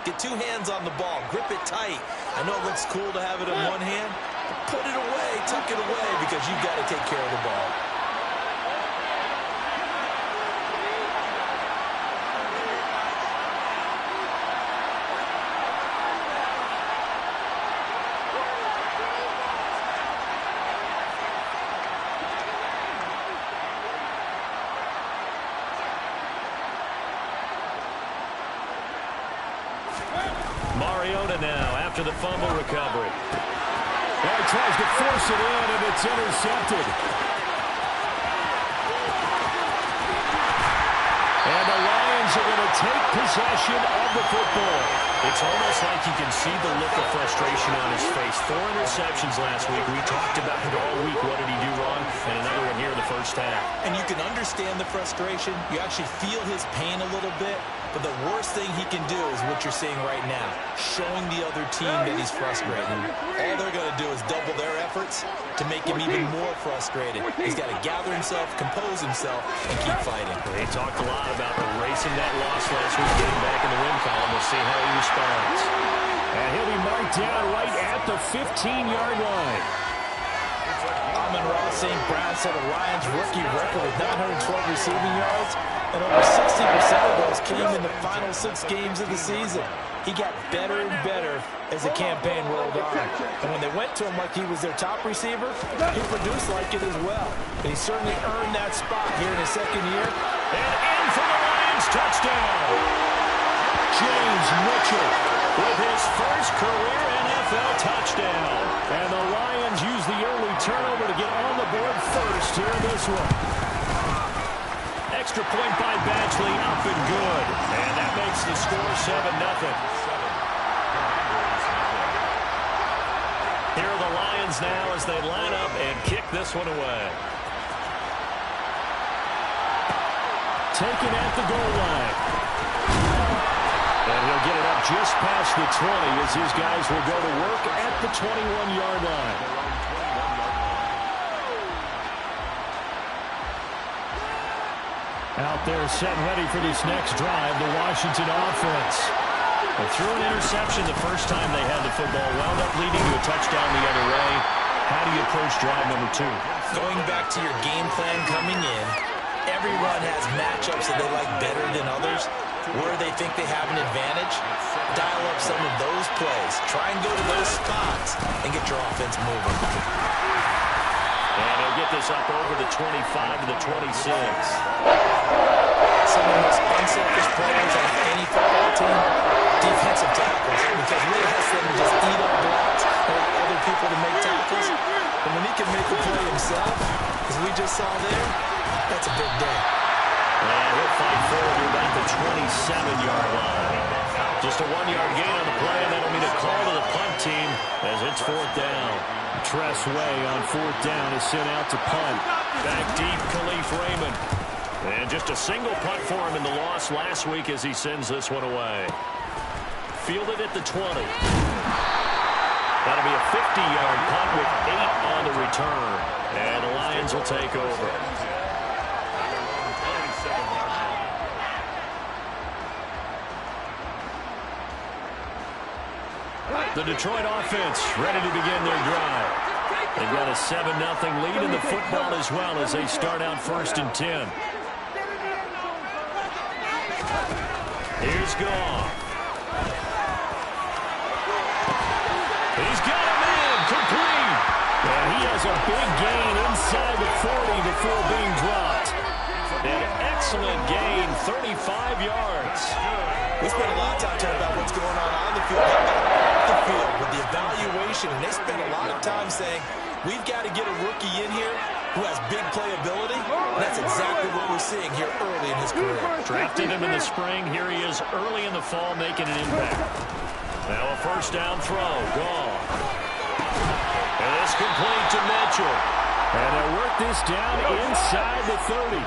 Get two hands on the ball. Grip it tight. I know it looks cool to have it in one hand, but put it away, tuck it away, because you've got to take care of the ball. Mariota now after the fumble recovery. Well, he tries to force it in, and it's intercepted. And the Lions are going to take possession of the football. It's almost like you can see the look of frustration on his face. 4 interceptions last week. We talked about it all week. What did he do wrong? And another one here in the first half. And you can understand the frustration. You actually feel his pain a little bit. But the worst thing he can do is what you're seeing right now, showing the other team that he's frustrated. All they're going to do is double their efforts to make him even more frustrated. He's got to gather himself, compose himself, and keep fighting. They talked a lot about erasing that loss last week, getting back in the win column. We'll see how he responds. And he'll be marked down right at the 15-yard line. Amon-Ra St. Brown set a Lions rookie record with 912 receiving yards, and over 60% of those came in the final 6 games of the season. He got better and better as the campaign rolled on. And when they went to him like he was their top receiver, he produced like it as well. And he certainly earned that spot here in his second year. And in for the Lions, touchdown! James Mitchell with his first career NFL touchdown. And the Lions use the early turnover to get on the board first here in this one. Extra point by Badgley, up and good. And that makes the score 7-0. Here are the Lions now as they line up and kick this one away. Taken at the goal line. And he'll get it up just past the 20 as his guys will go to work at the 21-yard line. Out there set ready for this next drive, the Washington offense. They threw an interception the first time they had the football, wound up leading to a touchdown the other way. How do you approach drive number 2? Going back to your game plan coming in, everyone has matchups that they like better than others. Where they think they have an advantage, dial up some of those plays. Try and go to those spots and get your offense moving. And they'll get this up over the 25 to the 26. Some of the most unselfish players on any football team, defensive tackles, because it really has them to just eat up blocks and allow other people to make tackles. And when he can make a play himself, as we just saw there, that's a big day. And he'll fight forward to about the 27-yard line. Just a 1-yard gain on the play, and that'll mean a call to the punt team as it's 4th down. Tress Way on 4th down is sent out to punt. Back deep, Khalif Raymond. And just a single punt for him in the loss last week as he sends this one away. Fielded at the 20. That'll be a 50-yard punt with 8 on the return. And the Lions will take over. The Detroit offense ready to begin their drive. They've got a 7-0 lead in the football as well as they start out 1st and 10. Here's Goff. He's got him in, complete. And he has a big gain inside the 40 before being dropped. An excellent gain, 35 yards. We spent a lot of time talking about what's going on the field. How about off the field with the evaluation? And they spent a lot of time saying, we've got to get a rookie in here who has big playability. And that's exactly what we're seeing here early in his career. Drafted him in the spring. Here he is early in the fall making an impact. Now a 1st down throw. Gone. And it's complete to Mitchell. And they'll work this down inside the 30.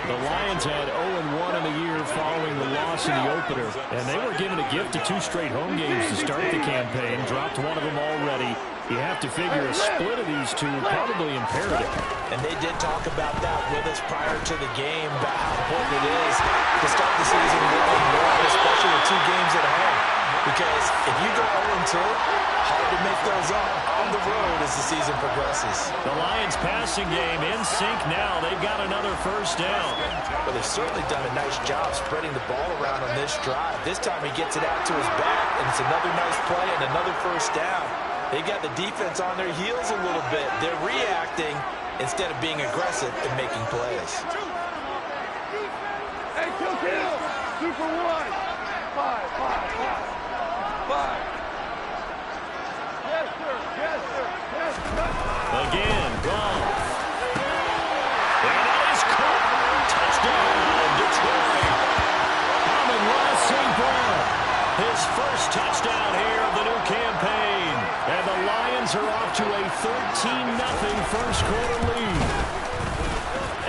The Lions had 0-1 in the year following the loss in the opener, and they were given a gift of 2 straight home games to start the campaign. Dropped one of them already. You have to figure a split of these two probably imperative. And they did talk about that with us prior to the game, about how important it is to start the season well, especially with 2 games at home. Because if you go 0-2, hard to make those up on the road as the season progresses. The Lions passing game in sync now. They've got another first down. But they've certainly done a nice job spreading the ball around on this drive. This time he gets it out to his back, and it's another nice play and another first down. They got the defense on their heels a little bit. They're reacting instead of being aggressive and making plays. Hey, kill. 2 for 1. 5. Yes, sir. Again, Goff. And it is caught. Touchdown, Detroit. Amon-Ra St. Brown. His first touchdown here of the new campaign. And the Lions are off to a 13-0 first quarter lead.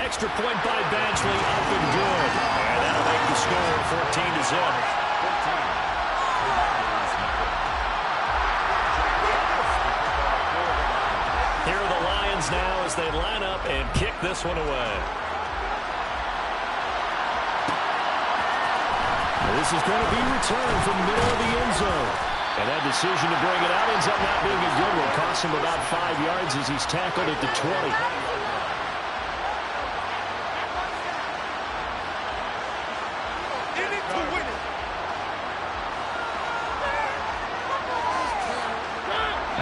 Extra point by Badgley, up and good. And that'll make the score 14-0. Here are the Lions now as they line up and kick this one away. This is going to be returned from the middle of the end zone. And that decision to bring it out ends up not being a good one. Costs him about 5 yards as he's tackled at the 20. In it to win it.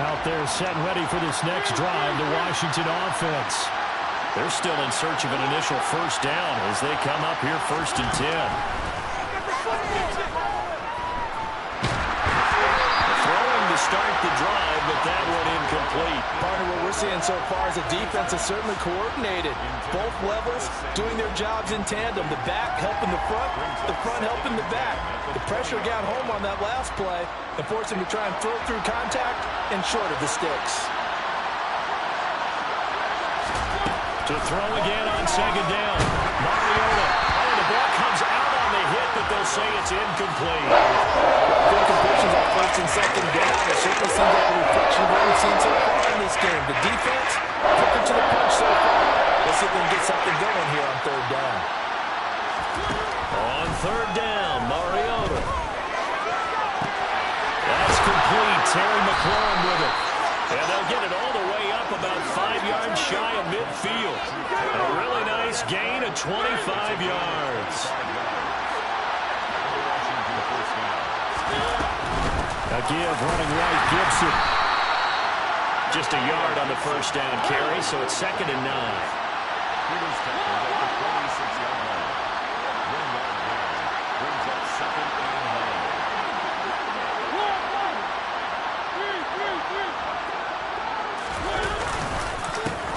Out there set and ready for this next drive, the Washington offense. They're still in search of an initial first down as they come up here 1st and 10. To start the drive, but that one incomplete. Partner, what we're seeing so far is the defense is certainly coordinated. Both levels doing their jobs in tandem. The back helping the front helping the back. The pressure got home on that last play and forced him to try and throw through contact and short of the sticks. To throw again on 2nd down. Mariota. Oh, the ball comes out on the hit, but they'll say it's incomplete. Good completions on 1st and 2nd down. It certainly seems like a reflection of what we've seen so far in this game. The defense cooking to the punch so far. Let's see if we can get something going here on 3rd down. On 3rd down, Mariota. That's complete. Terry McLaurin with it. And they'll get it all the way up about 5 yards shy of midfield. A really nice gain of 25 yards. A give running right, Gibson. Just a yard on the first down carry, so it's 2nd and 9.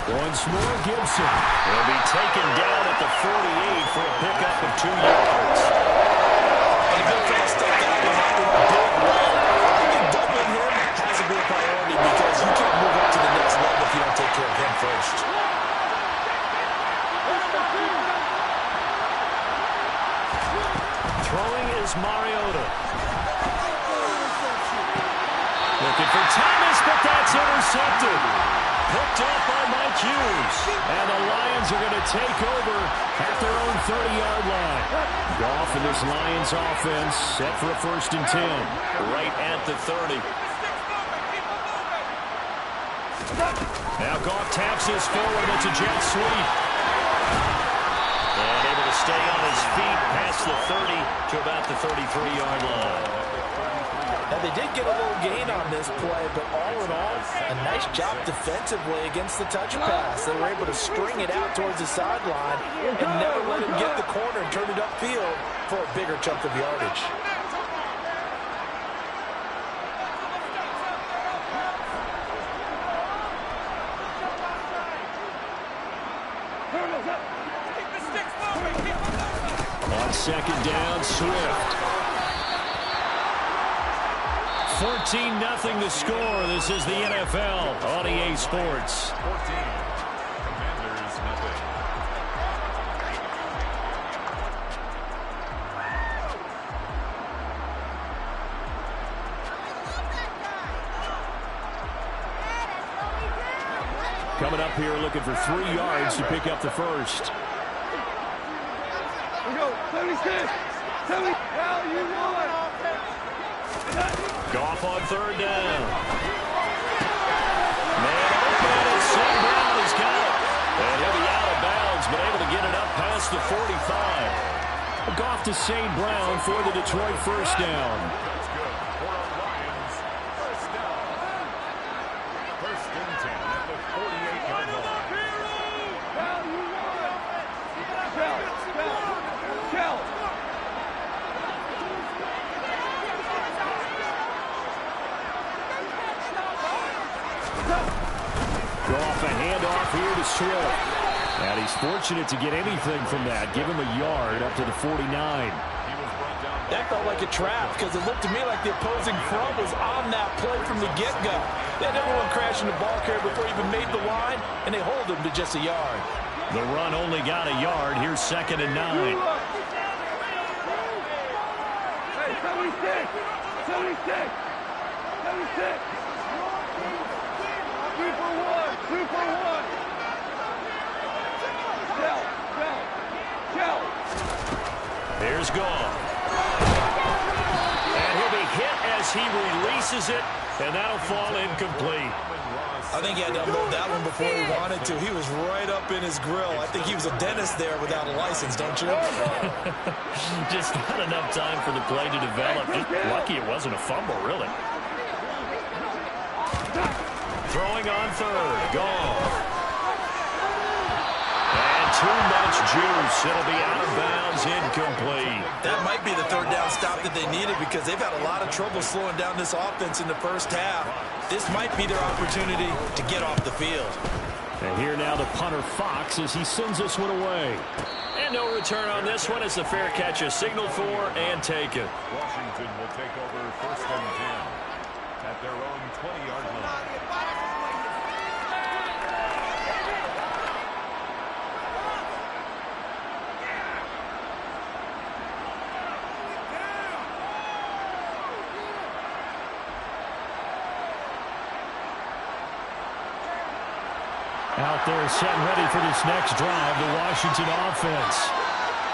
Once more, Gibson. He'll be taken down at the 48 for a pickup of 2 yards. And the big fella stepped out in a big way. I think doubling him has to be a priority because you can't move up to the next level if you don't take care of him first. Throwing is Mariota. Looking for Thomas, but that's intercepted. Picked up by Mike Hughes. And the Lions are going to take over at their own 30-yard line. Goff and this Lions offense set for a 1st and 10. Right at the 30. Now Goff taps this forward. It's a jet sweep. And able to stay on his feet past the 30 to about the 33-yard line. Now, they did get a little gain on this play, but all in all, a nice job defensively against the touch pass. They were able to string it out towards the sideline and never let him get the corner and turn it upfield for a bigger chunk of yardage. On 2nd down, Swift. 14-0 the score. This is the NFL on EA Sports. 14. Commanders, nothing. Coming up here looking for 3 yards to pick up the first. We go. 76. 70. Hell, you won. Goff on third down. Man open, and St. Brown has got it. And he'll be out of bounds, but able to get it up past the 45. Goff to St. Brown for the Detroit first down. First and 10 at the 48-yard line. Goff a handoff here to Swift. And he's fortunate to get anything from that. Give him a yard up to the 49. That felt like a trap because it looked to me like the opposing front was on that play from the get-go. They had everyone crashing the ball carrier before he even made the line, and they hold him to just a yard. The run only got a yard. Here's 2nd and 9. Hey, 76. 76. 76. 2 for 1. 2 for 1. Shell. Here's Goff. And he'll be hit as he releases it, and that'll fall incomplete. I think he had to unload that one before he wanted to. He was right up in his grill. I think he was a dentist there without a license, don't you? Just not enough time for the play to develop. Just lucky it wasn't a fumble, really. Throwing on third. Goff. And too much juice. It'll be out of bounds, incomplete. That might be the third down stop that they needed because they've had a lot of trouble slowing down this offense in the first half. This might be their opportunity to get off the field. And here now the punter Fox as he sends this one away. And no return on this one as the fair catch is signaled for and taken. Washington will take over 1st and 10 at their own 20-yard line. Out there set ready for this next drive, the Washington offense.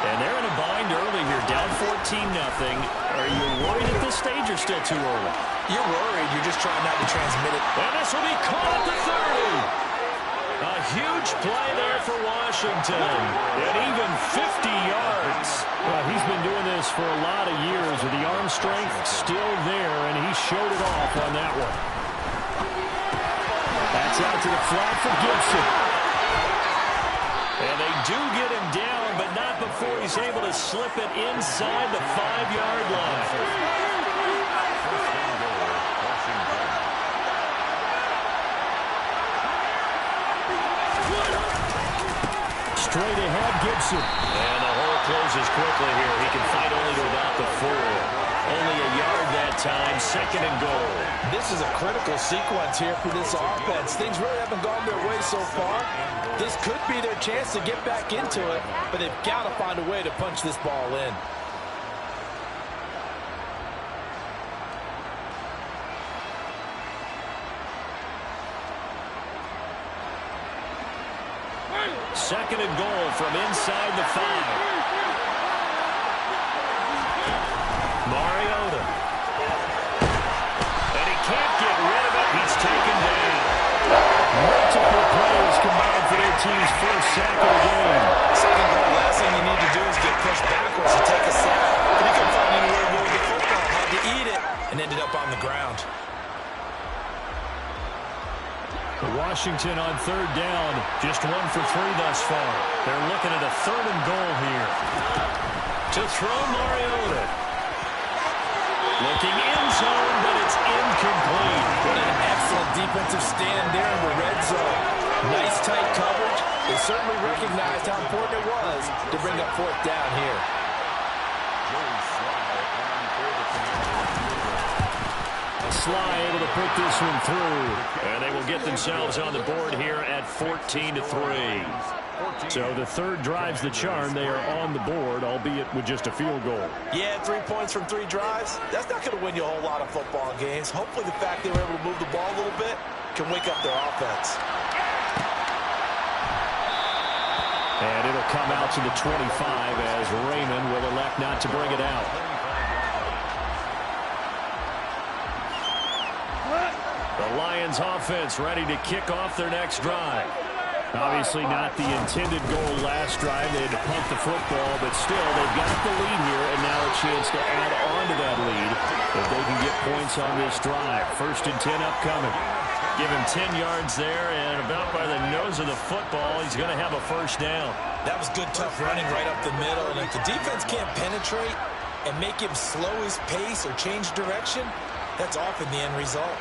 And they're in a bind early here, down 14-0. Are you worried at this stage or still too early? You're worried. You're just trying not to transmit it. And this will be caught at the 30. A huge play there for Washington. And even 50 yards. Well, he's been doing this for a lot of years with the arm strength still there, and he showed it off on that one. That's out to the flat for Gibson. And they do get him down, but not before he's able to slip it inside the 5-yard line. Straight ahead, Gibson. And the hole closes quickly here. He can fight only to about the 4. Only a yard that time, 2nd and goal. This is a critical sequence here for this offense. Things really haven't gone their way so far. This could be their chance to get back into it, but they've got to find a way to punch this ball in. Second and goal from inside the 5. Mariota. And he can't get rid of it. He's taken down. Multiple players combined for their team's first sack of the game. Second goal, last thing you need to do is get pushed backwards to take a sack. But he couldn't find anywhere to go with the football. Had to eat it and ended up on the ground. Washington on third down, just 1 for 3 thus far. They're looking at a 3rd and goal here. To throw Mariota. Looking in zone, but it's incomplete. What an excellent defensive stand there in the red zone. Nice tight coverage. They certainly recognized how important it was to bring up 4th down here. Sly able to put this one through. And they will get themselves on the board here at 14-3. So the third drive's the charm. They are on the board, albeit with just a field goal. Yeah, 3 points from 3 drives. That's not going to win you a whole lot of football games. Hopefully the fact they were able to move the ball a little bit can wake up their offense. And it'll come out to the 25 as Raymond will elect not to bring it out. The Lions offense ready to kick off their next drive. Obviously not the intended goal last drive. They had to punt the football, but still they've got the lead here and now a chance to add on to that lead if they can get points on this drive. 1st and 10 upcoming. Give him 10 yards there, and about by the nose of the football, he's going to have a 1st down. That was good, tough running right up the middle, and if the defense can't penetrate and make him slow his pace or change direction, that's often the end result.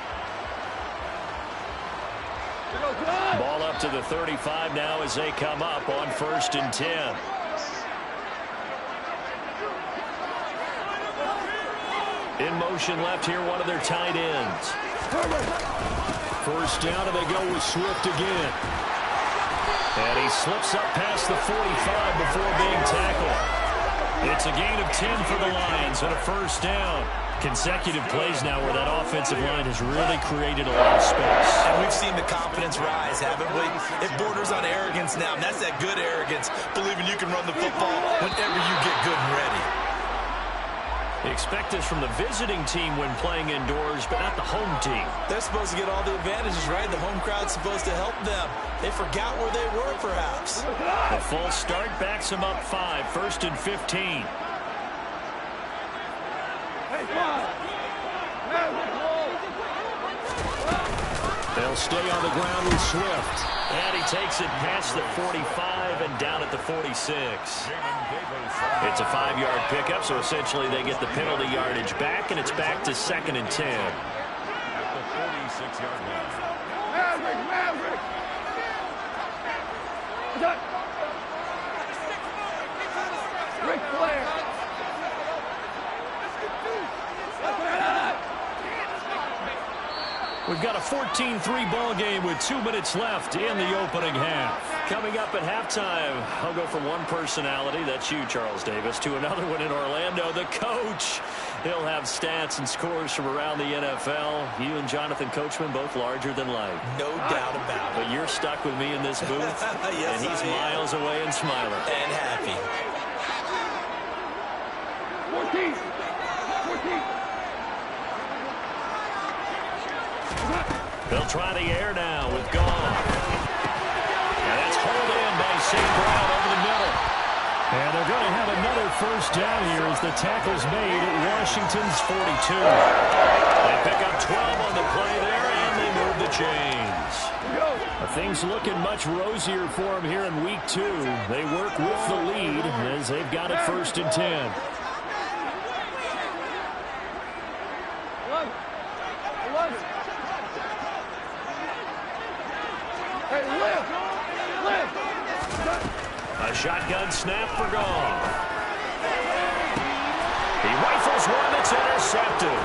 Ball up to the 35 now as they come up on 1st and 10. In motion left here, one of their tight ends. 1st down, and they go with Swift again. And he slips up past the 45 before being tackled. It's a gain of 10 for the Lions and a 1st down. Consecutive plays now where that offensive line has really created a lot of space. And we've seen the confidence rise, haven't we? It borders on arrogance now, and that's that good arrogance, believing you can run the football whenever you get good and ready. Expect this from the visiting team when playing indoors, but not the home team. They're supposed to get all the advantages, right? The home crowd's supposed to help them. They forgot where they were, perhaps. A false start backs them up 5, 1st and 15. They'll stay on the ground with Swift. And he takes it past the 45 and down at the 46. It's a 5-yard pickup, so essentially they get the penalty yardage back, and it's back to 2nd and 10. At the 46-yard line. Maverick! Ric Flair! We've got a 14-3 ball game with 2 minutes left in the opening half. Coming up at halftime, I'll go from one personality, that's you, Charles Davis, to another one in Orlando, the coach. He'll have stats and scores from around the NFL. You and Jonathan Coachman, both larger than life. No doubt about it. But you're stuck with me in this booth, Yes, and he's miles away and smiling. And happy. 14! They'll try the air now with Gone. And that's hauled in by St. Brown over the middle. And they're going to have another 1st down here as the tackle's made at Washington's 42. They pick up 12 on the play there, and they move the chains. Things looking much rosier for them here in week 2. They work with the lead as they've got it 1st and 10. A shotgun snap for Gone. He rifles one that's intercepted.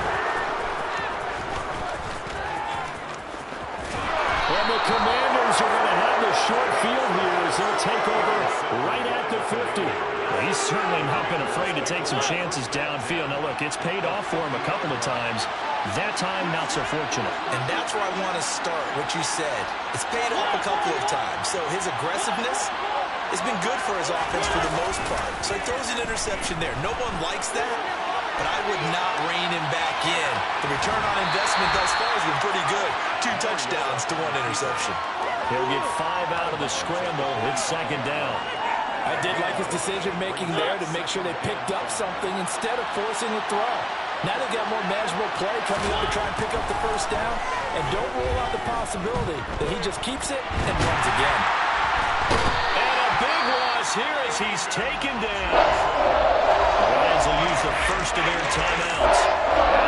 And the Commanders are going to have the short field here as they'll take over right at the 50. Well, he's certainly not been afraid to take some chances downfield. Now, look, it's paid off for him a couple of times. That time, not so fortunate. And that's where I want to start, what you said. It's paid off a couple of times. So his aggressiveness has been good for his offense for the most part. So he throws an interception there. No one likes that, but I would not rein him back in. The return on investment thus far has been pretty good. 2 touchdowns to 1 interception. He'll get 5 out of the scramble. It's 2nd down. I did like his decision-making there to make sure they picked up something instead of forcing a throw. Now they've got more manageable play coming up to try and pick up the 1st down. And don't rule out the possibility that he just keeps it and runs again. And a big loss here as he's taken down. The Lions will use the first of their timeouts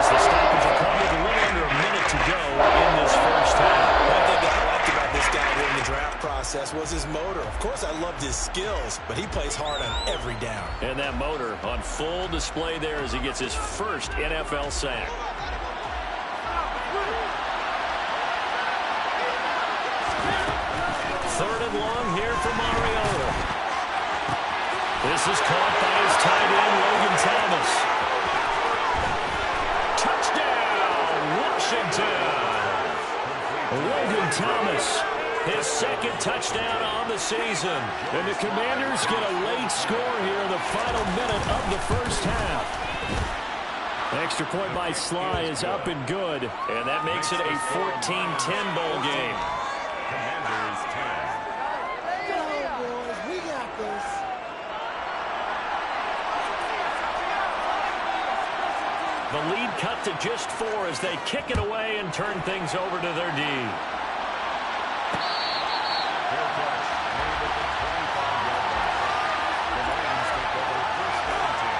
as the stoppage will come with a little under a minute to go in this 1st half. One thing that I liked about this guy during the draft process was his motor. Of course, I loved his skills, but he plays hard on every down. And that motor on full display there as he gets his first NFL sack. Third and long here for Mariota. This is caught by his tight end, Logan Thomas. Touchdown, Washington. Logan Thomas His second touchdown on the season. And the Commanders get a late score here in the final minute of the first half. Extra point by Sly is up and good. And that makes it a 14-10 bowl game. Commanders 10. The lead cut to just 4 as they kick it away and turn things over to their D. Fair catch made at the 25-yard line. The Lions take over first and 10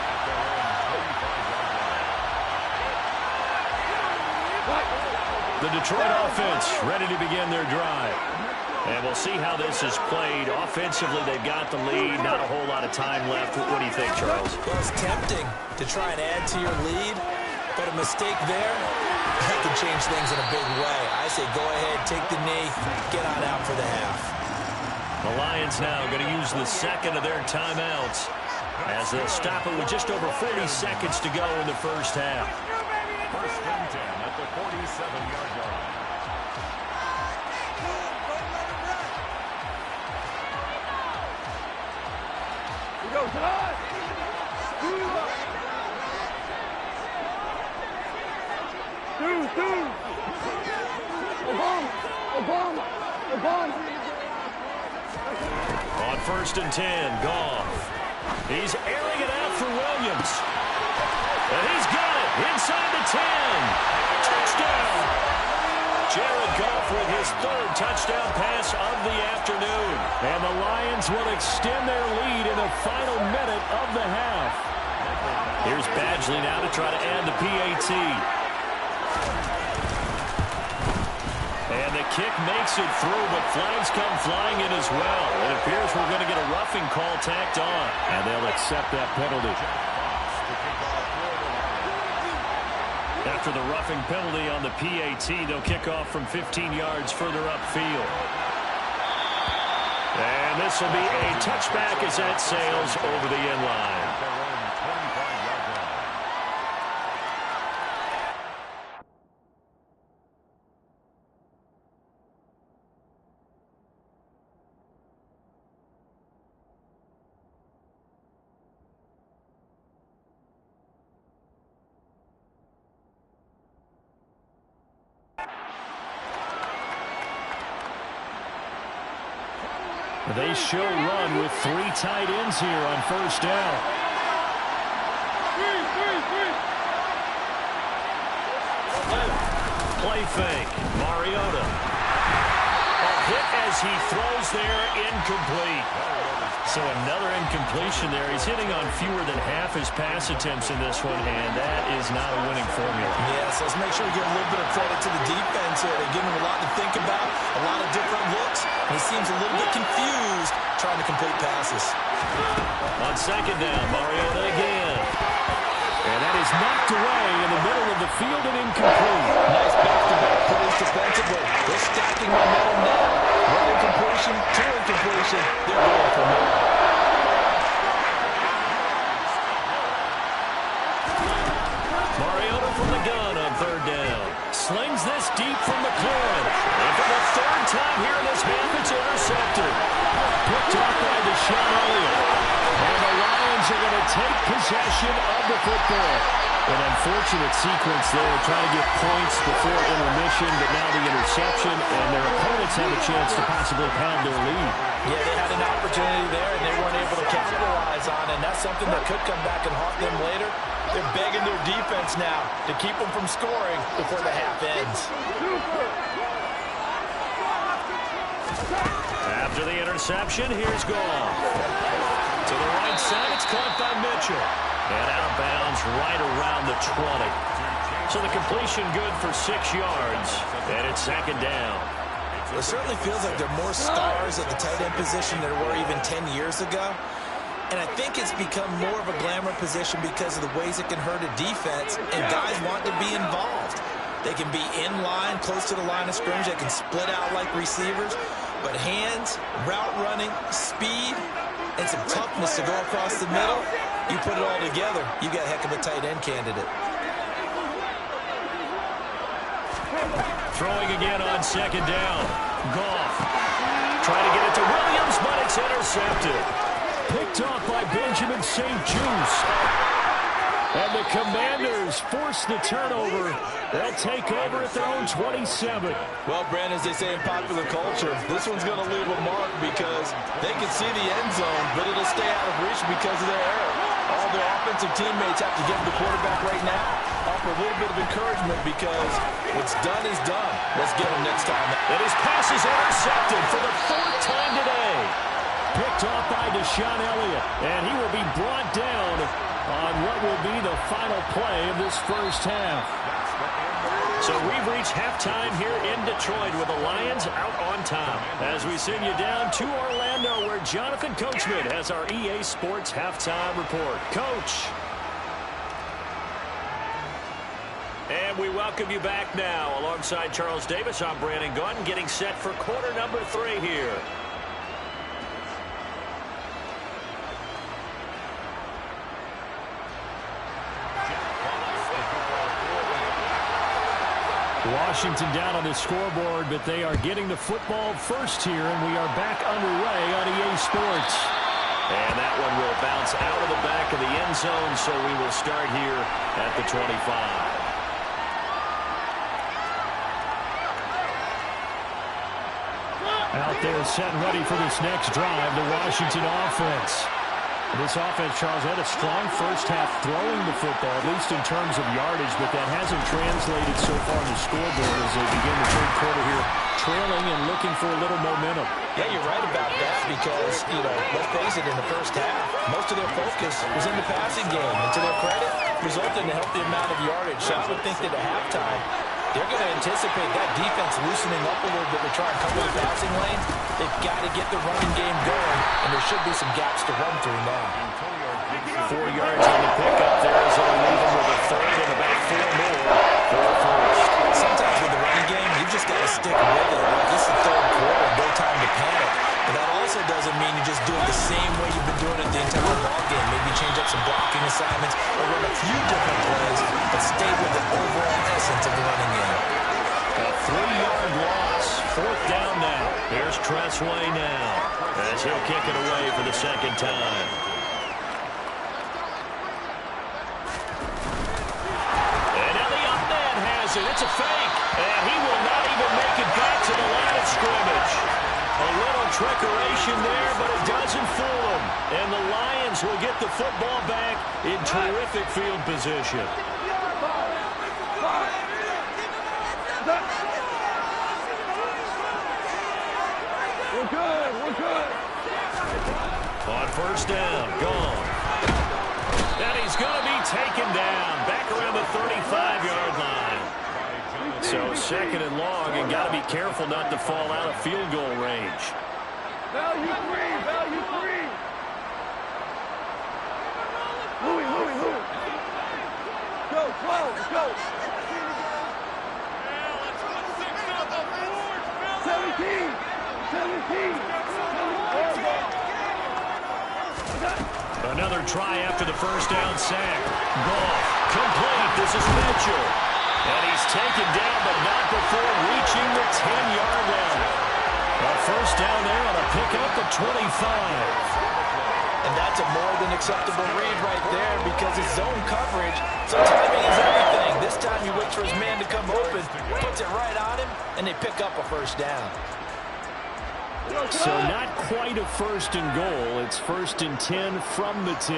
at their own 25-yard line. The Detroit offense ready to begin their drive. And we'll see how this is played. Offensively, they've got the lead. Not a whole lot of time left. What do you think, Charles? Well, it's tempting to try and add to your lead, but a mistake there, that can change things in a big way. I say go ahead, take the knee, get on out for the half. The Lions now going to use the second of their timeouts as they'll stop it with just over 40 seconds to go in the first half. First and 10 at the 47-yard line. Go, tonight! Two! Obama! On first and 10, Goff. He's airing it out for Williams. And he's got it inside the 10. Touchdown! Jared Goff with his third touchdown pass of the afternoon. And the Lions will extend their lead in the final minute of the half. Here's Badgley now to try to add the PAT. And the kick makes it through, but flags come flying in as well. It appears we're going to get a roughing call tacked on. And they'll accept that penalty. After the roughing penalty on the PAT, they'll kick off from 15 yards further upfield. And this will be a touchback as that sails over the end line. They show run with 3 tight ends here on first down. Play fake. Mariota. A hit as he throws there, incomplete. So another incompletion there. He's hitting on fewer than half his pass attempts in this one, and that is not a winning formula. Yes, let's make sure we give a little bit of credit to the defense here. They give him a lot to think about, a lot of different looks, and he seems a little bit confused trying to complete passes. On second down, Mariota again. And that is knocked away in the middle of the field and incomplete. Nice back-to-back plays defensively. They're stacking momentum now. One incompletion, 2 incompletion. They're going for more. Mariota from the gun on third down. Slings this deep from the clearance. And for the third time here in this half, it's intercepted. Picked off by Deshaun Elliott. And the Lions are going to take possession of the football. An unfortunate sequence there, trying to get points before intermission, but now the interception, and their opponents have a chance to possibly pound their lead. Yeah, they had an opportunity there, and they weren't able to capitalize on it, and that's something that could come back and haunt them later. They're begging their defense now to keep them from scoring before the half ends. After the interception, here's Goff. To the right side, it's caught by Mitchell. And outbounds right around the 20. So the completion good for 6 yards. And it's second down. It certainly feels like there are more stars at the tight end position than there were even 10 years ago. And I think it's become more of a glamour position because of the ways it can hurt a defense, and guys want to be involved. They can be in line, close to the line of scrimmage. They can split out like receivers. But hands, route running, speed, and some toughness to go across the middle, you put it all together, you got a heck of a tight end candidate. Throwing again on second down. Goff. Trying to get it to Williams, but it's intercepted. Picked off by Benjamin St. Juice. And the Commanders force the turnover. They'll take over at their own 27. Well, Brandon, as they say in popular culture, this one's going to leave a mark because they can see the end zone, but it'll stay out of reach because of their error. All their offensive teammates have to give the quarterback right now, offer a little bit of encouragement because what's done is done. Let's get him next time. And his pass is intercepted for the 4th time today. Picked off by Deshaun Elliott, and he will be brought down on what will be the final play of this first half. So we've reached halftime here in Detroit with the Lions out on top. As we send you down to Orlando where Jonathan Coachman has our EA Sports halftime report. Coach. And we welcome you back now. Alongside Charles Davis, I'm Brandon Gaudin getting set for quarter number 3 here. Washington down on the scoreboard, but they are getting the football first here, and we are back underway on EA Sports. And that one will bounce out of the back of the end zone, so we will start here at the 25. Out there set and ready for this next drive, the Washington offense. This offense, Charles, had a strong first half throwing the football, at least in terms of yardage, but that hasn't translated so far on the scoreboard as they begin the third quarter here, trailing and looking for a little momentum. Yeah, you're right about that because, let's face it, in the first half, most of their focus was in the passing game. And to their credit, resulted in a healthy amount of yardage. So I would think that at halftime, they're going to anticipate that defense loosening up a little bit to try and cover the passing lanes. They've got to get the running game going, and there should be some gaps to run through now. 4 yards on the pickup there as they'll leave them with a third and about 4 more for a first. Sometimes with the running game, you just got to stick with it. This is the third quarter, no time to panic. But that also doesn't mean you just do it the same way you've been doing it the entire ball game. Maybe change up some blocking assignments or run a few different plays, but stay with the overall essence of the running game. A 3-yard loss. 4th down now. Here's Tressway now as he'll kick it away for the 2nd time. And now the up man has it. It's a fake. And he will not even make it back to the line of scrimmage. A little trickeration there, but it doesn't fool them. And the Lions will get the football back in terrific field position. We're good. We're good. On first down, gone. And he's going to be taken down back around the 35-yard line. So 2nd and long, and got to be careful not to fall out of field goal range. Value free. Value free. Louis. Go, 12. Go. 17. Another try after the first down sack. Goff, complete. This is Mitchell. And he's taken down, but not before reaching the 10-yard line. A first down there on a pickup at 25. And that's a more than acceptable read right there because it's zone coverage, so timing is everything. This time he waits for his man to come open, puts it right on him, and they pick up a first down. So not quite a 1st and goal. It's 1st and 10 from the 10.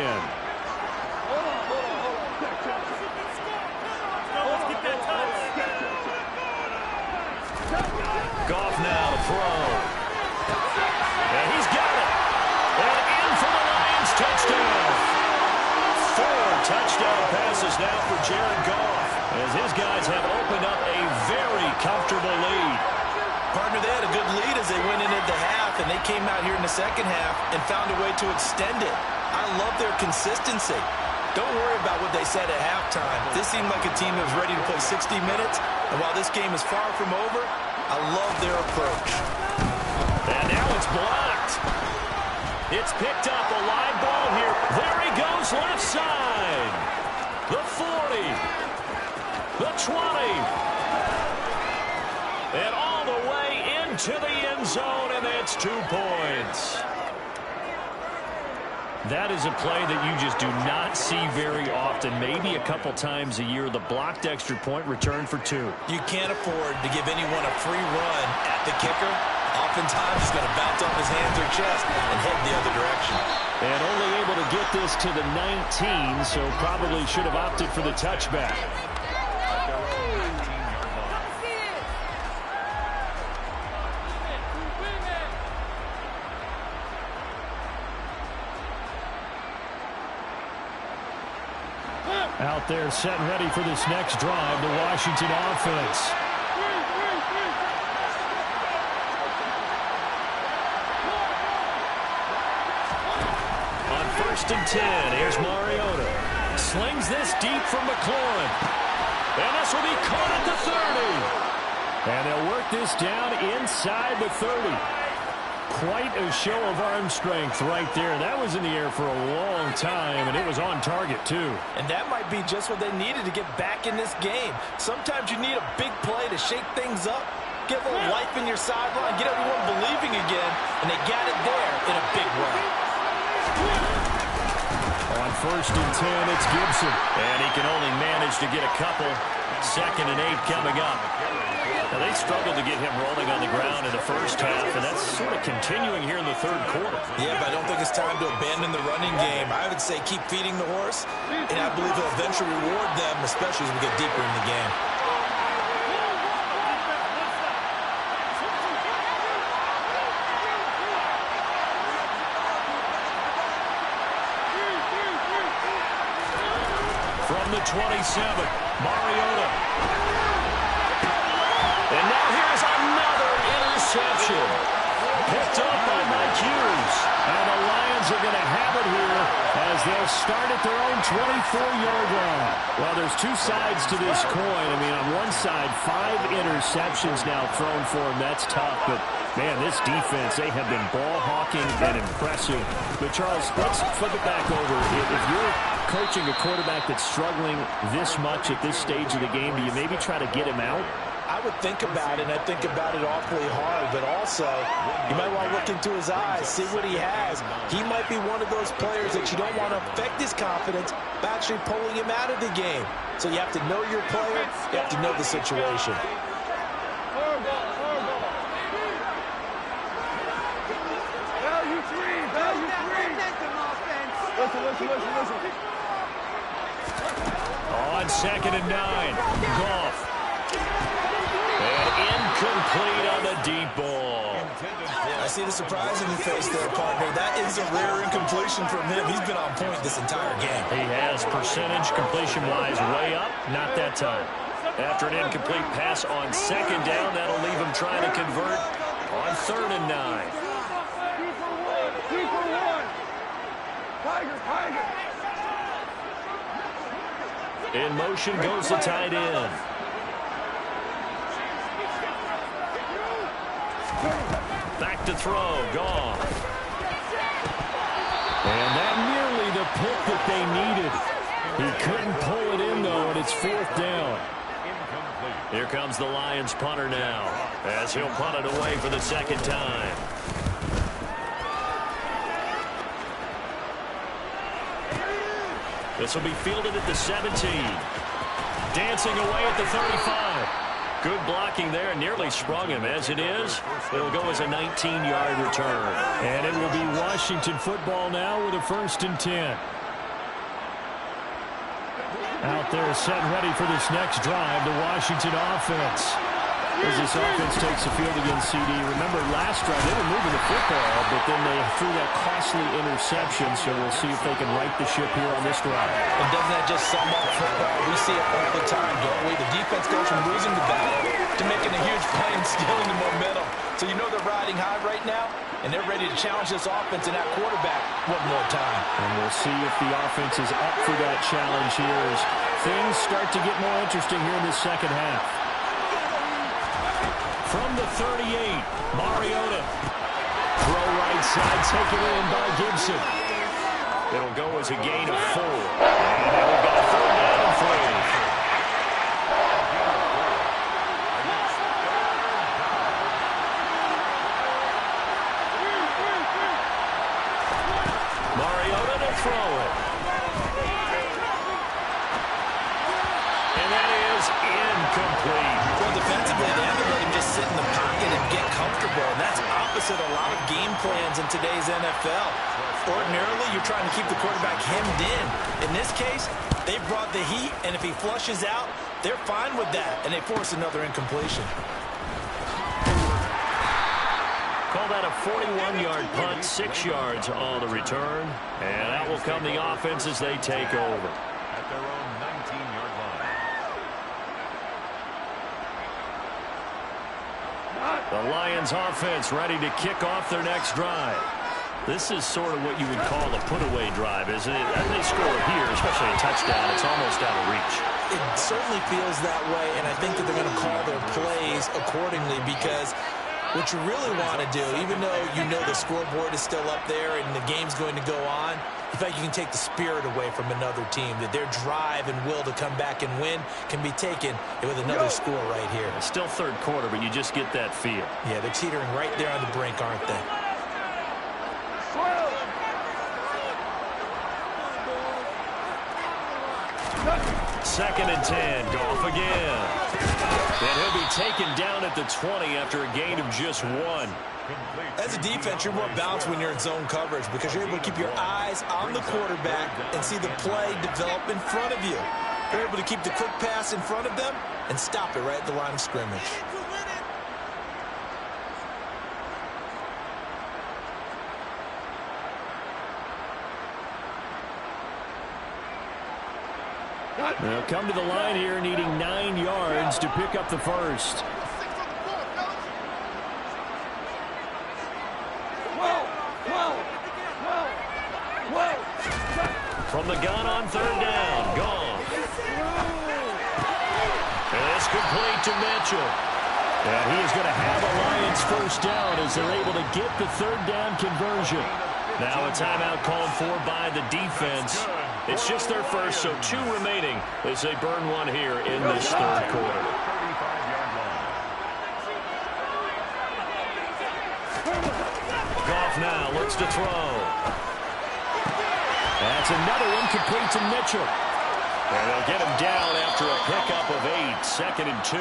Goff now to throw. And he's got it. And in for the Lions touchdown. 4 touchdown passes now for Jared Goff as his guys have opened up a very comfortable lead. Partner, they had a good lead as they went into the half, and they came out here in the second half and found a way to extend it. I love their consistency. Don't worry about what they said at halftime. This seemed like a team that was ready to play 60 minutes, and while this game is far from over, I love their approach. And now it's blocked. It's picked up, a live ball here. There he goes, left side. The 40. The 20. And all the way into the end zone, and that's 2 points. That is a play that you just do not see very often. Maybe a couple times a year, the blocked extra point return for 2. You can't afford to give anyone a free run at the kicker. Oftentimes, he's going to bounce off his hands or chest and head the other direction. And only able to get this to the 19, so probably should have opted for the touchback. Out there set and ready for this next drive, the Washington offense. On 1st and 10, here's Mariota. Slings this deep from McLaurin. And this will be caught at the 30. And they'll work this down inside the 30. Quite a show of arm strength right there. That was in the air for a long time, and it was on target, too. And that might be just what they needed to get back in this game. Sometimes you need a big play to shake things up, get a little life in your sideline, get everyone believing again, and they got it there in a big way. On 1st and 10, it's Gibson. And he can only manage to get a couple. 2nd and 8 coming up. Now, they struggled to get him rolling on the ground in the first half, and that's sort of continuing here in the 3rd quarter. Yeah, but I don't think it's time to abandon the running game. I would say keep feeding the horse, and I believe he'll eventually reward them, especially as we get deeper in the game. From the 27, Mariota. And now here's another interception. Picked up by Mike Hughes. And the Lions are going to have it here as they'll start at their own 24-yard line. Well, there's 2 sides to this coin. I mean, on one side, 5 interceptions now thrown for him. That's tough. But, man, this defense, they have been ball hawking and impressive. But, Charles, let's flip it back over. If you're coaching a quarterback that's struggling this much at this stage of the game, do you maybe try to get him out? I would think about it, and I think about it awfully hard, but also you might want to look into his eyes, see what he has. He might be one of those players that you don't want to affect his confidence by actually pulling him out of the game. So you have to know your player, you have to know the situation. Value three. Listen. On 2nd and 9, Goff. And incomplete on the deep ball. I see the surprise in your face there, partner. That is a rare incompletion from him. He's been on point this entire game. He has percentage completion-wise way up. Not that time. After an incomplete pass on 2nd down, that'll leave him trying to convert on 3rd and 9. 2 for 1. Tiger. In motion goes the tight end. Back to throw, gone. And that nearly the pick that they needed. He couldn't pull it in, though, and it's 4th down. Here comes the Lions punter now, as he'll punt it away for the 2nd time. This will be fielded at the 17. Dancing away at the 35. Good blocking there, nearly sprung him. As it is, it'll go as a 19-yard return. And it will be Washington football now with a 1st and 10. Out there set and ready for this next drive, the Washington offense. As this offense takes the field against CD. Remember, last drive, they were moving the football, but then they threw that costly interception, so we'll see if they can right the ship here on this drive. And doesn't that just sum up football? We see it all the time, don't we? The defense goes from losing the battle to making a huge play and stealing the momentum. So you know they're riding high right now, and they're ready to challenge this offense and that quarterback one more time. And we'll see if the offense is up for that challenge here as things start to get more interesting here in this 2nd half. From the 38, Mariota. Throw right side, taken in by Gibson. It'll go as a gain of 4. And it'll go 3rd down and 3. plans in today's NFL. Ordinarily, you're trying to keep the quarterback hemmed in. In this case, they brought the heat, and if he flushes out, they're fine with that, and they force another incompletion. Call that a 41-yard punt, 6 yards on the return. And out will come the offense as they take over. At their own 19-yard line. The Lions offense ready to kick off their next drive. This is sort of what you would call a put-away drive, isn't it? As they score here, especially a touchdown, it's almost out of reach. It certainly feels that way, and I think that they're going to call their plays accordingly, because what you really want to do, even though you know the scoreboard is still up there and the game's going to go on, in fact, you can take the spirit away from another team, that their drive and will to come back and win can be taken with another score right here. It's still third quarter, but you just get that feel. Yeah, they're teetering right there on the brink, aren't they? Second and 10, Goff again. And he'll be taken down at the 20 after a gain of just 1. As a defense, you're more balanced when you're in zone coverage because you're able to keep your eyes on the quarterback and see the play develop in front of you. You're able to keep the quick pass in front of them and stop it right at the line of scrimmage. They'll come to the line here needing 9 yards to pick up the first. From the gun on third down, gone. And it's complete to Mitchell. And he is going to have a Lions first down as they're able to get the third down conversion. Now a timeout called for by the defense. It's just their first, so 2 remaining as they burn one here in this third quarter. Goff now looks to throw. That's another one complete to Mitchell. And they'll get him down after a pickup of 8, second and 2.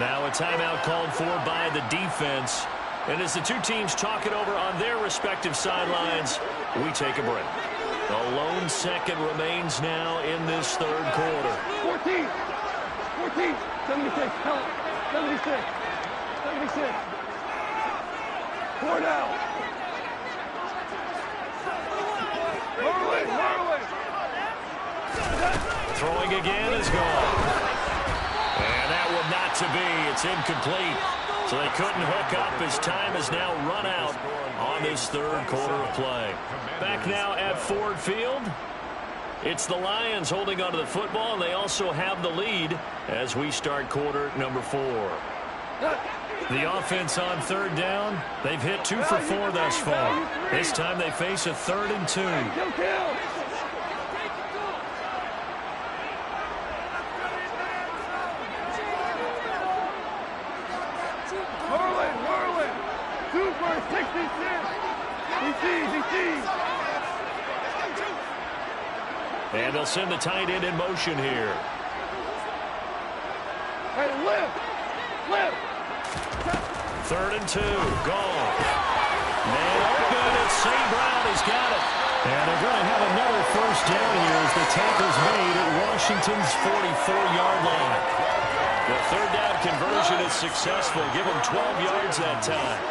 Now a timeout called for by the defense. And as the two teams talk it over on their respective sidelines, we take a break. The lone second remains now in this third quarter. 14, 76, help, 76, 76. 4 down. Norway. Throwing again is gone. And that one not to be. It's incomplete. So they couldn't hook up as time has now run out on this third quarter of play. Back now at Ford Field. It's the Lions holding onto the football, and they also have the lead as we start quarter number 4. The offense on third down, they've hit 2 for 4 thus far. This time they face a 3rd and 2. Norway. 2 for 66. DC. And they'll send the tight end in motion here. Hey, lift. 3rd and 2, gone. Man open, and St. Brown has got it. And they're going to have another first down here as the tackle's made at Washington's 44-yard line. The third down conversion is successful. Give them 12 yards that time.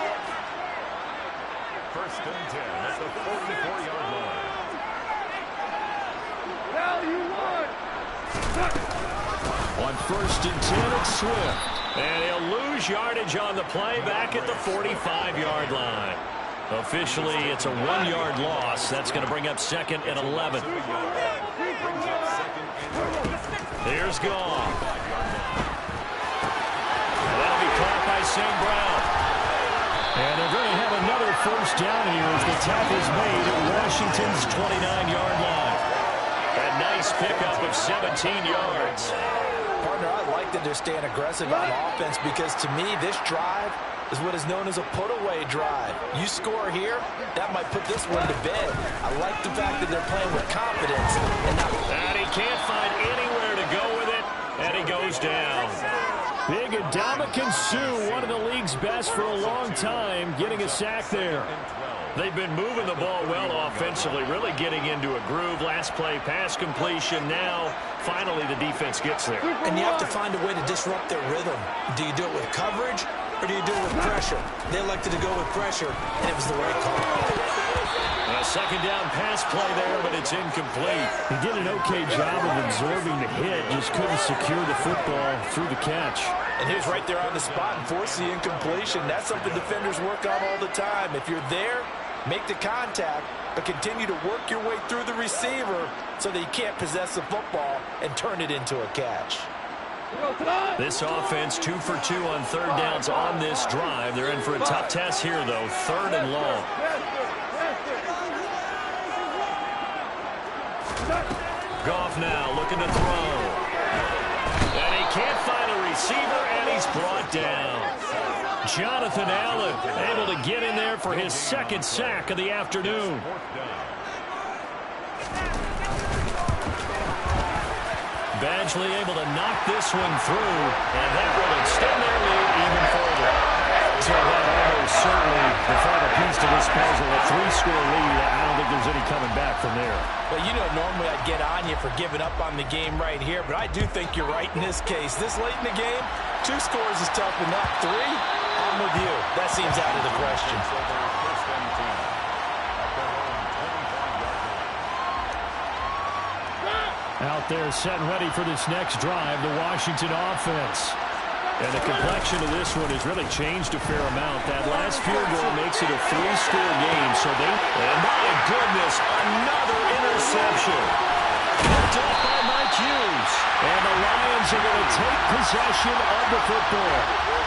1st and 10 at the 44-yard line. Now you won. On 1st and 10, it's Swift. And he'll lose yardage on the play back at the 45-yard line. Officially, it's a 1-yard loss. That's going to bring up 2nd and 11. Here's Goff. And that'll be caught by St. Brown. And they're going to have another first down here as the tackle's made at Washington's 29-yard line. A nice pickup of 17 yards. Partner, I like that they're staying aggressive on offense because, to me, this drive is what is known as a put-away drive. You score here, that might put this one to bed. I like the fact that they're playing with confidence. And he can't find anywhere to go with it, and he goes down. Big Ndamukong Suh, one of the league's best for a long time, getting a sack there. They've been moving the ball well offensively, really getting into a groove. Last play, pass completion. Now, finally, the defense gets there. And you have to find a way to disrupt their rhythm. Do you do it with coverage, or do you do it with pressure? They elected to go with pressure, and it was the right call. A second down pass play there, but it's incomplete. He did an okay job of absorbing the hit, just couldn't secure the football through the catch. And he was right there on the spot and forced the incompletion. That's something defenders work on all the time. If you're there, make the contact, but continue to work your way through the receiver so that you can't possess the football and turn it into a catch. This offense 2 for 2 on third downs on this drive. They're in for a tough test here, though. 3rd and long. Goff now looking to throw. And he can't find a receiver, and he's brought down. Jonathan Allen able to get in there for his 2nd sack of the afternoon. Badgley able to knock this one through, and that will extend their lead even further. So that almost certainly the final piece to this puzzle, a 3-score lead. I don't think there's any coming back from there. Well, you know, normally I'd get on you for giving up on the game right here, but I do think you're right in this case. This late in the game, 2 scores is tough enough. 3, I'm with you. That seems out of the question. Out there set and ready for this next drive, the Washington offense. And the complexion of this one has really changed a fair amount. That last field goal makes it a 3-score game. So and my goodness, another interception. Picked up by Mike Hughes. And the Lions are going to take possession of the football.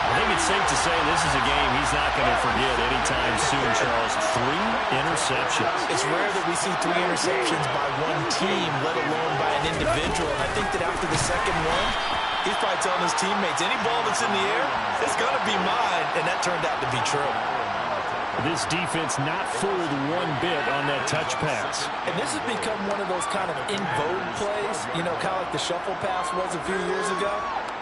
I think it's safe to say this is a game he's not going to forget anytime soon, Charles. 3 interceptions. It's rare that we see 3 interceptions by one team, let alone by an individual. And I think that after the second one, he's probably telling his teammates, any ball that's in the air, it's going to be mine. And that turned out to be true. This defense not fooled one bit on that touch pass. And this has become one of those kind of in vogue plays, you know, kind of like the shuffle pass was a few years ago.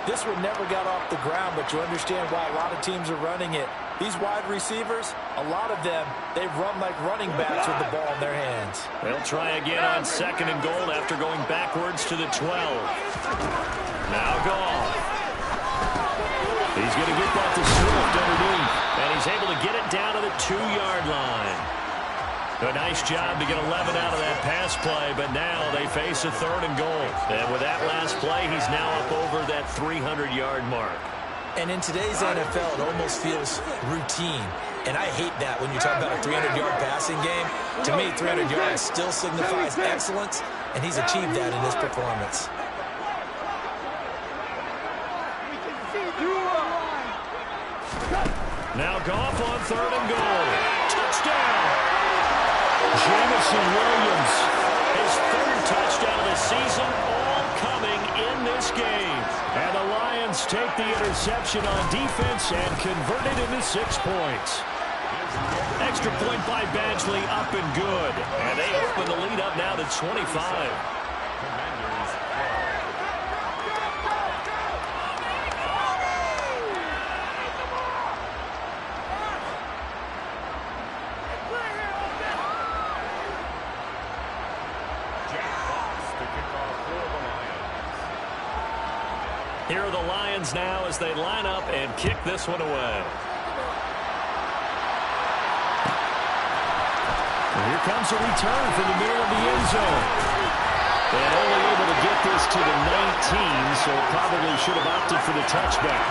This one never got off the ground, but you understand why a lot of teams are running it. These wide receivers, a lot of them, they run like running backs with the ball in their hands. They'll try again on 2nd and goal after going backwards to the 12. Now Goff. He's going to get that to Swift underneath, and he's able to get it down to the 2-yard line. A nice job to get 11 out of that pass play, but now they face a 3rd and goal. And with that last play, he's now up over that 300-yard mark. And in today's NFL, it almost feels routine. And I hate that when you talk about a 300-yard passing game. To me, 300 yards still signifies excellence, and he's achieved that in this performance. Now Goff on 3rd and goal. Touchdown! Jamison Williams, his 3rd touchdown of the season, all coming in this game. And the Lions take the interception on defense and convert it into 6 points. Extra point by Badgley, up and good. And they open the lead up now to 25. Here are the Lions now as they line up and kick this one away. And here comes a return from the middle of the end zone. And only able to get this to the 19, so probably should have opted for the touchback.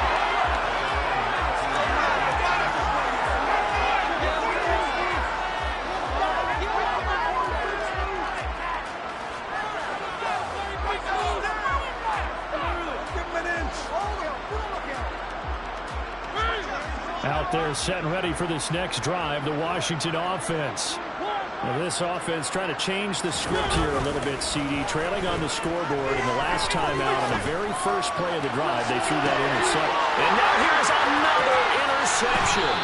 Out there set and ready for this next drive, the Washington offense. Now this offense trying to change the script here a little bit, CD. Trailing on the scoreboard, and the last time out on the very first play of the drive, they threw that interception. And now here's another interception.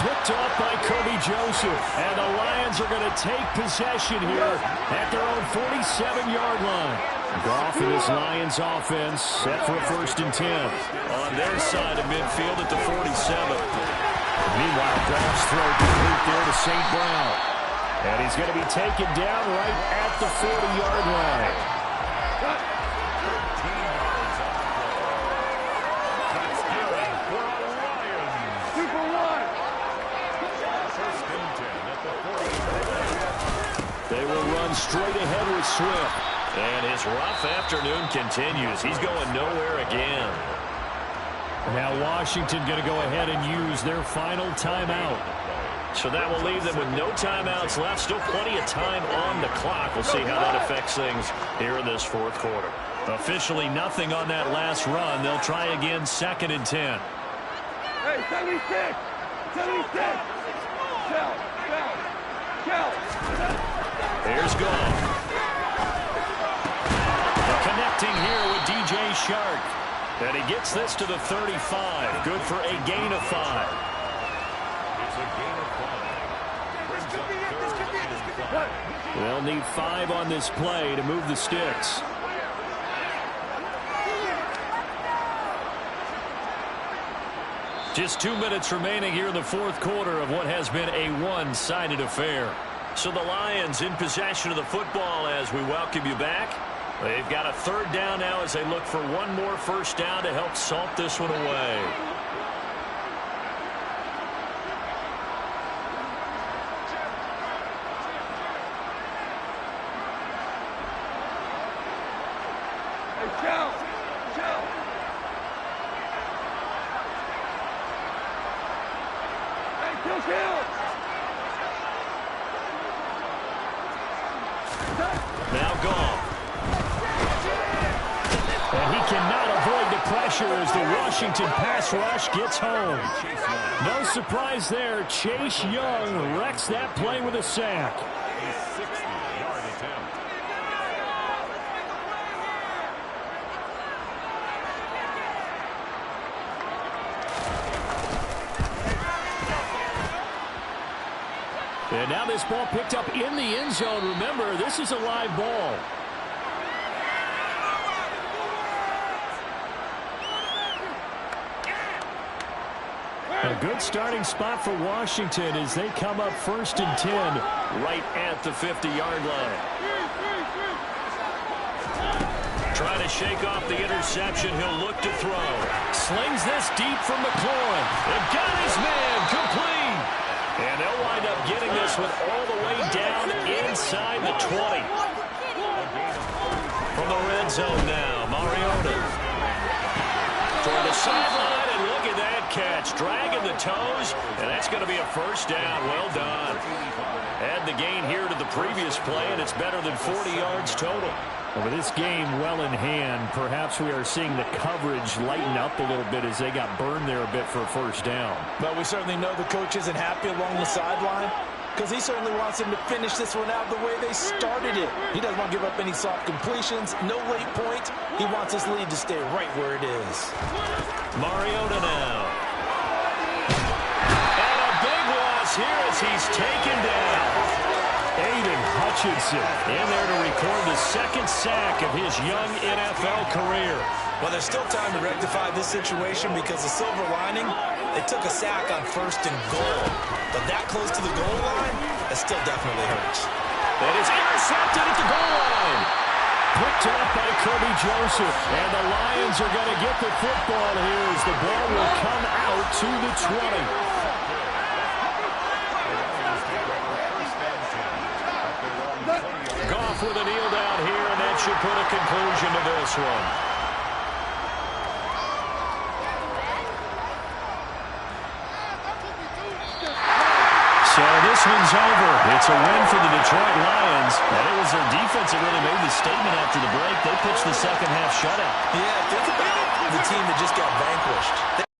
Picked off by Kirby Joseph. And the Lions are going to take possession here at their own 47-yard line. Goff and his Lions offense set for a 1st and 10. On their side of midfield at the 47. Meanwhile, Goff's throw complete there to St. Brown. And he's going to be taken down right at the 40-yard line. They will run straight ahead with Swift. And his rough afternoon continues. He's going nowhere again. Now Washington going to go ahead and use their final timeout. So that will leave them with no timeouts left. Still plenty of time on the clock. We'll see how that affects things here in this 4th quarter. Officially nothing on that last run. They'll try again 2nd and 10. Hey, 76! 76! Shell! Here's Goff. Connecting here with DJ Shark. And he gets this to the 35. Good for a gain of 5. It's a gain of 5. Brings up 3rd and 5. They'll need 5 on this play to move the sticks. Just 2 minutes remaining here in the 4th quarter of what has been a one-sided affair. So the Lions in possession of the football as we welcome you back. They've got a 3rd down now as they look for one more 1st down to help salt this one away. Hey, Shell! Hey, kill! Now Goff. And he cannot avoid the pressure as the Washington pass rush gets home. No surprise there. Chase Young wrecks that play with a sack. A 60-yard attempt. And now this ball picked up in the end zone. Remember, this is a live ball. A good starting spot for Washington as they come up 1st and 10 right at the 50-yard line. Trying to shake off the interception. He'll look to throw. Slings this deep from McLaurin. And got his man complete. And they'll wind up getting this one all the way down inside the 20. From the red zone now, Mariota. Toward the sideline, and look at that catch. Dragging the toes, and that's going to be a 1st down. Well done. Add the gain here to the previous play, and it's better than 40 yards total. And with this game well in hand, perhaps we are seeing the coverage lighten up a little bit as they got burned there a bit for a 1st down. But we certainly know the coach isn't happy along the sideline because he certainly wants them to finish this one out the way they started it. He doesn't want to give up any soft completions, no late points. He wants his lead to stay right where it is. Mariota now. And a big loss here as he's taken down. Aiden Hutchinson in there to record the 2nd sack of his young NFL career. Well, there's still time to rectify this situation because the silver lining, they took a sack on 1st and goal. But that close to the goal line, that still definitely hurts. That is intercepted at the goal line. Picked up by Kirby Joseph. And the Lions are going to get the football here as the ball will come out to the 20. Goff with a kneel down here, and that should put a conclusion to this one. So this one's over. It's a win for the Detroit Lions. And it was their defense that really made the statement after the break. They pitched the second half shutout. Yeah, think about the team that just got vanquished.